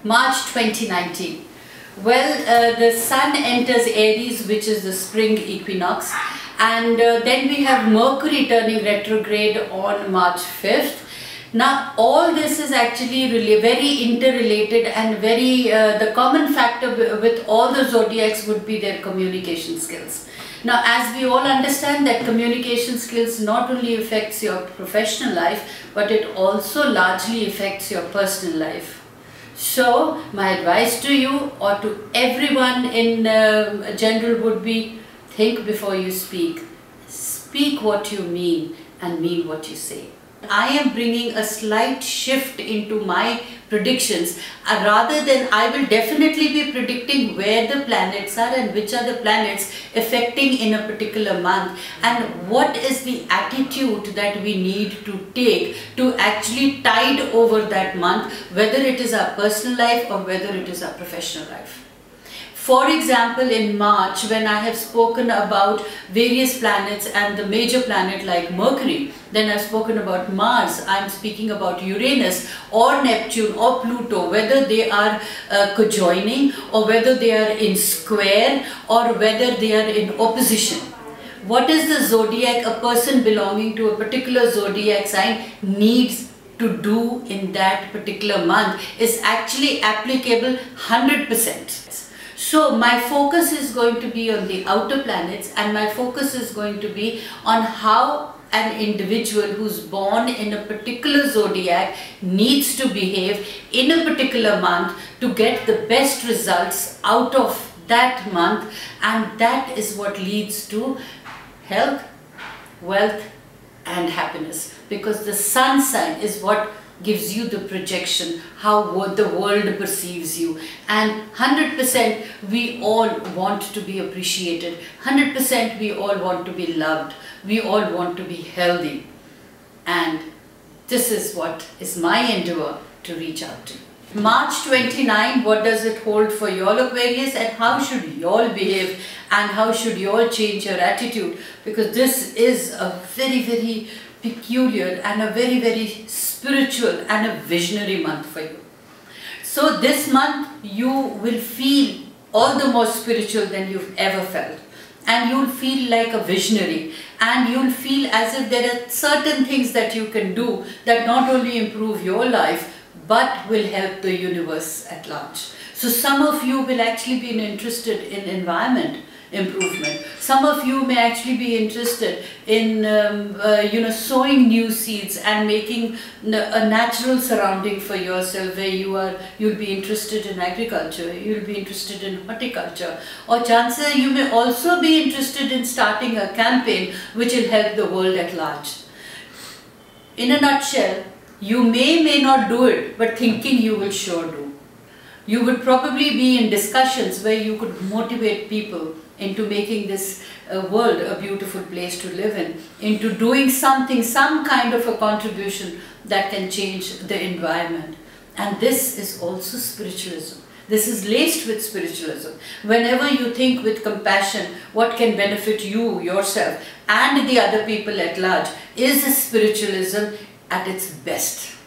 March 2019. Well, the Sun enters Aries, which is the spring equinox, and then we have Mercury turning retrograde on March 5th. Now, all this is actually really very interrelated and very, the common factor with all the zodiacs would be their communication skills. Now, as we all understand that communication skills not only affects your professional life, but it also largely affects your personal life. So, my advice to you or to everyone in general would be, think before you speak. Speak what you mean and mean what you say. I am bringing a slight shift into my predictions. Rather than, I will definitely be predicting where the planets are and which are the planets affecting in a particular month, and what is the attitude that we need to take to actually tide over that month, whether it is our personal life or whether it is our professional life. For example, in March, when I have spoken about various planets and the major planet like Mercury, then I've spoken about Mars, I'm speaking about Uranus or Neptune or Pluto, whether they are conjoining or whether they are in square or whether they are in opposition. What is the zodiac a person belonging to a particular zodiac sign needs to do in that particular month is actually applicable 100%. So my focus is going to be on the outer planets, and my focus is going to be on how an individual who's born in a particular zodiac needs to behave in a particular month to get the best results out of that month, and that is what leads to health, wealth and happiness, because the sun sign is what gives you the projection, how the world perceives you. And 100% we all want to be appreciated, 100% we all want to be loved, we all want to be healthy, and this is what is my endeavor to reach out to. March 29, what does it hold for y'all Aquarius, and how should y'all behave and how should y'all change your attitude, because this is a very peculiar and a very spiritual and a visionary month for you. So this month you will feel all the more spiritual than you've ever felt, and you'll feel like a visionary, and you'll feel as if there are certain things that you can do that not only improve your life but will help the universe at large. So some of you will actually be interested in environment improvement. Some of you may actually be interested in sowing new seeds and making a natural surrounding for yourself, where you'll be interested in agriculture, you'll be interested in horticulture, or chances you may also be interested in starting a campaign which will help the world at large. In a nutshell, you may not do it, but thinking you will sure do. You would probably be in discussions where you could motivate people into making this world a beautiful place to live in, into doing something, some kind of a contribution that can change the environment. And this is also spiritualism. This is laced with spiritualism. Whenever you think with compassion, what can benefit you, yourself, and the other people at large, is spiritualism at its best.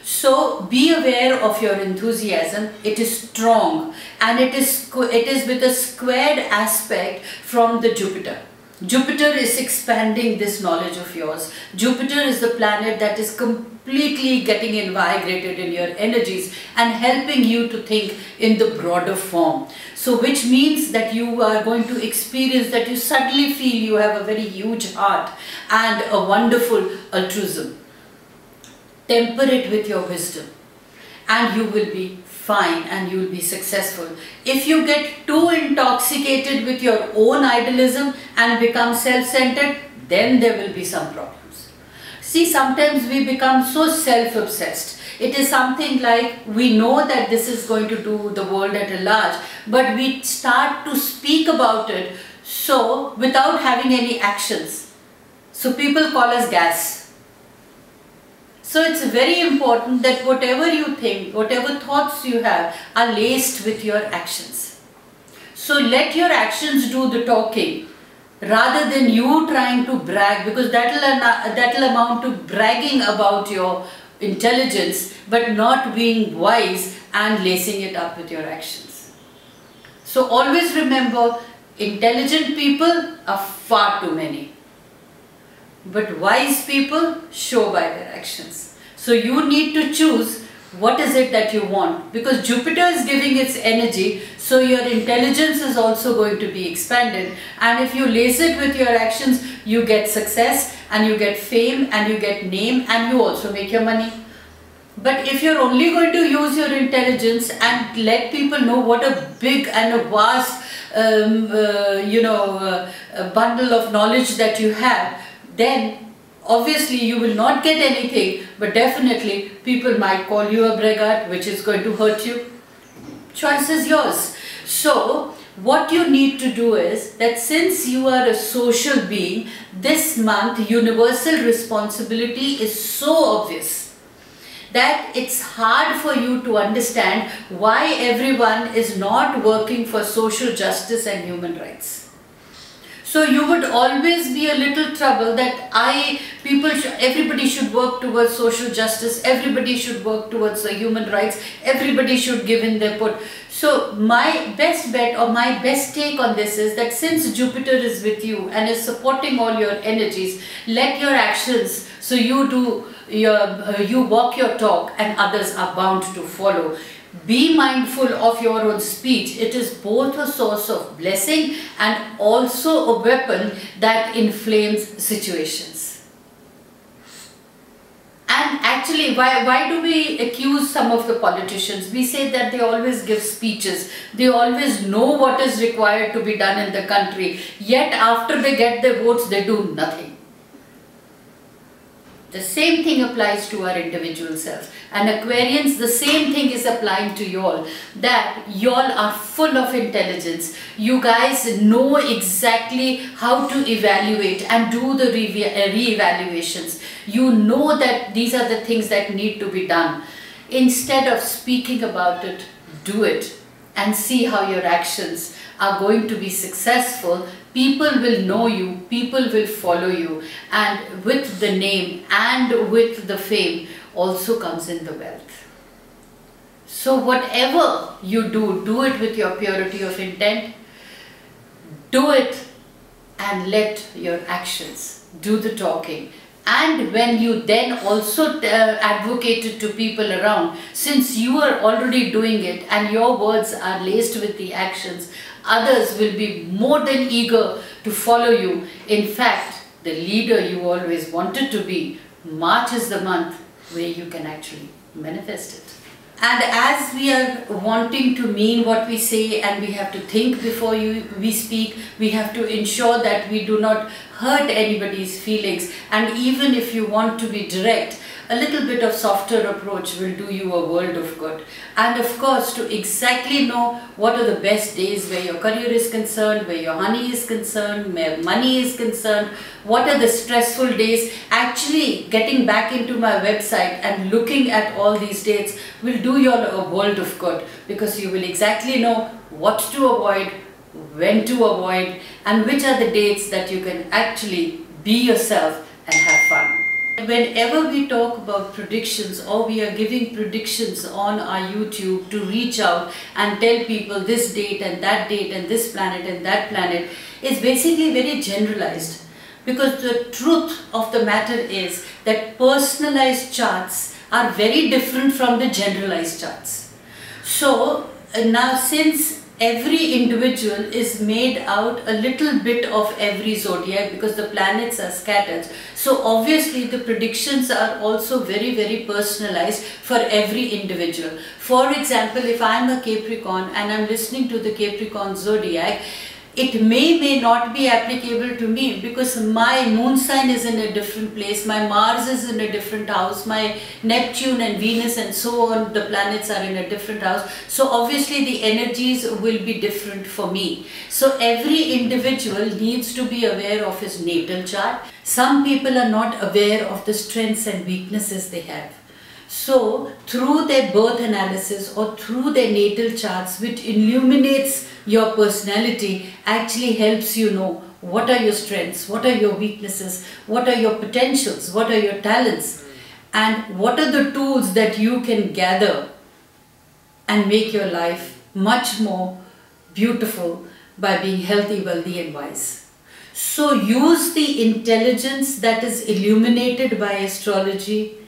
So be aware of your enthusiasm. It is strong, and it is with a squared aspect from the Jupiter. Jupiter is expanding this knowledge of yours. Jupiter is the planet that is completely getting invigorated in your energies and helping you to think in the broader form. So which means that you are going to experience that you suddenly feel you have a very huge heart and a wonderful altruism. Temper it with your wisdom, and you will be fine and you will be successful. If you get too intoxicated with your own idealism and become self-centered, then there will be some problems. See, sometimes we become so self-obsessed. It is something like we know that this is going to do the world at a large, but we start to speak about it so without having any actions. So people call us gas. So it's very important that whatever you think, whatever thoughts you have are laced with your actions. So let your actions do the talking rather than you trying to brag, because that'll amount to bragging about your intelligence but not being wise and lacing it up with your actions. So always remember, intelligent people are far too many, but wise people show by their actions. So you need to choose what is it that you want, because Jupiter is giving its energy, so your intelligence is also going to be expanded, and if you lace it with your actions, you get success and you get fame and you get name and you also make your money. But if you're only going to use your intelligence and let people know what a big and a vast bundle of knowledge that you have, then obviously you will not get anything, but definitely people might call you a braggart, which is going to hurt you. Choice is yours. So what you need to do is that since you are a social being, this month universal responsibility is so obvious that it's hard for you to understand why everyone is not working for social justice and human rights. So you would always be a little trouble that everybody should work towards social justice, everybody should work towards the human rights, everybody should give in their put. So my best bet or my best take on this is that since Jupiter is with you and is supporting all your energies, let your actions, so you walk your talk and others are bound to follow. Be mindful of your own speech. It is both a source of blessing and also a weapon that inflames situations. And actually, why do we accuse some of the politicians? We say that they always give speeches. They always know what is required to be done in the country. Yet after they get their votes, they do nothing. The same thing applies to our individual selves. And Aquarians, the same thing is applying to y'all. That y'all are full of intelligence. You guys know exactly how to evaluate and do the re-evaluations. You know that these are the things that need to be done. Instead of speaking about it, do it and see how your actions are going to be successful. People will know you, people will follow you, and with the name and with the fame also comes in the wealth. So whatever you do, do it with your purity of intent, do it and let your actions do the talking. And when you then also advocate it to people around, since you are already doing it and your words are laced with the actions, others will be more than eager to follow you. In fact, the leader you always wanted to be, March is the month where you can actually manifest it. And as we are wanting to mean what we say and we have to think before we speak, we have to ensure that we do not hurt anybody's feelings. And even if you want to be direct, a little bit of softer approach will do you a world of good. And of course, to exactly know what are the best days where your career is concerned, where your honey is concerned, where money is concerned, what are the stressful days. Actually getting back into my website and looking at all these dates will do you a world of good, because you will exactly know what to avoid, when to avoid, and which are the dates that you can actually be yourself and have fun. Whenever we talk about predictions, or we are giving predictions on our YouTube to reach out and tell people this date and this planet and that planet, is basically very generalized. Because the truth of the matter is that personalized charts are very different from the generalized charts. So now, since every individual is made out a little bit of every zodiac, because the planets are scattered, so obviously the predictions are also very, very personalized for every individual. For example, if I am a Capricorn and I am listening to the Capricorn zodiac, it may not be applicable to me, because my moon sign is in a different place, my Mars is in a different house, my Neptune and Venus and so on, the planets are in a different house. So obviously the energies will be different for me. So every individual needs to be aware of his natal chart. Some people are not aware of the strengths and weaknesses they have. So through their birth analysis or through their natal charts, which illuminates your personality, actually helps you know what are your strengths, what are your weaknesses, what are your potentials, what are your talents, and what are the tools that you can gather and make your life much more beautiful by being healthy, wealthy and wise. So use the intelligence that is illuminated by astrology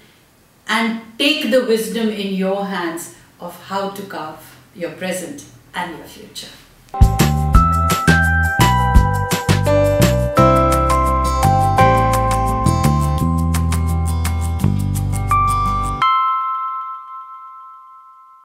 and take the wisdom in your hands of how to carve your present and your future.